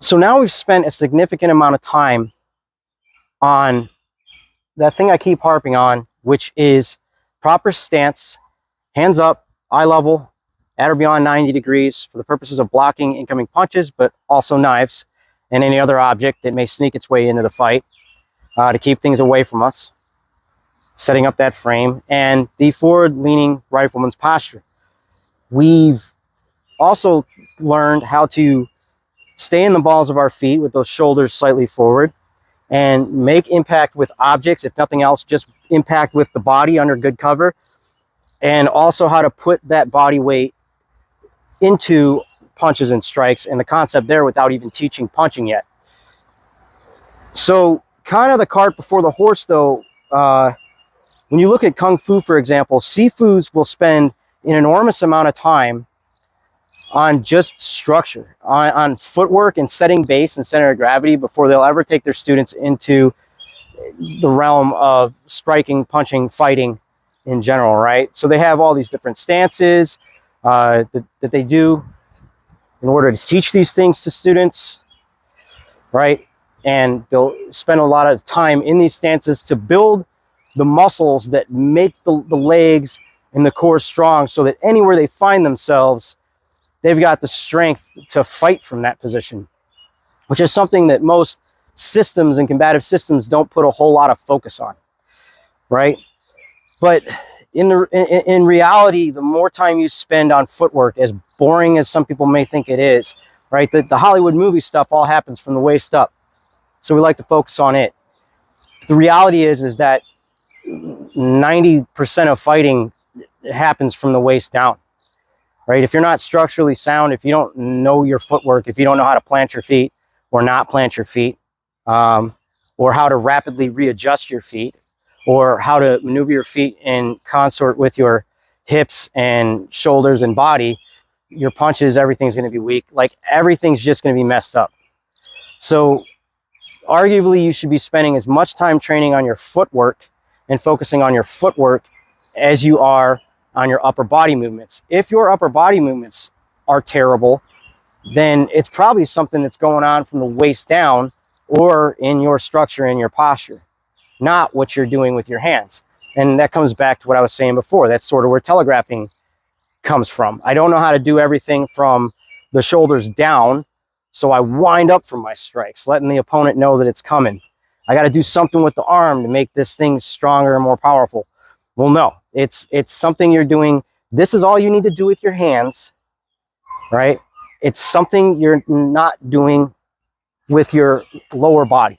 So now we've spent a significant amount of time on that thing I keep harping on, which is proper stance, hands up, eye level, at or beyond 90 degrees for the purposes of blocking incoming punches, but also knives and any other object that may sneak its way into the fight to keep things away from us, setting up that frame, and the forward-leaning rifleman's posture. We've also learned how to stay in the balls of our feet with those shoulders slightly forward and make impact with objects, if nothing else, just impact with the body under good cover, and also how to put that body weight into punches and strikes and the concept there without even teaching punching yet. So kind of the cart before the horse, though. When you look at Kung Fu, for example, Sifus will spend an enormous amount of time on just structure, on footwork and setting base and center of gravity before they'll ever take their students into the realm of striking, punching, fighting in general, right? So they have all these different stances that they do in order to teach these things to students, right? And they'll spend a lot of time in these stances to build the muscles that make the legs and the core strong, so that anywhere they find themselves, they've got the strength to fight from that position, which is something that most systems and combative systems don't put a whole lot of focus on, right? But in reality, the more time you spend on footwork, as boring as some people may think it is, right? The Hollywood movie stuff all happens from the waist up, so we like to focus on it. But the reality is that 90% of fighting happens from the waist down, right? If you're not structurally sound, if you don't know your footwork, if you don't know how to plant your feet or not plant your feet, or how to rapidly readjust your feet, or how to maneuver your feet in consort with your hips and shoulders and body, your punches, everything's going to be weak. Like, everything's just going to be messed up. So arguably you should be spending as much time training on your footwork and focusing on your footwork as you are on your upper body movements. If your upper body movements are terrible, then it's probably something that's going on from the waist down or in your structure and your posture, not what you're doing with your hands. And that comes back to what I was saying before. That's sort of where telegraphing comes from. I don't know how to do everything from the shoulders down, so I wind up from my strikes, letting the opponent know that it's coming. I got to do something with the arm to make this thing stronger and more powerful. Well, no, it's something you're doing. This is all you need to do with your hands, right? It's something you're not doing with your lower body.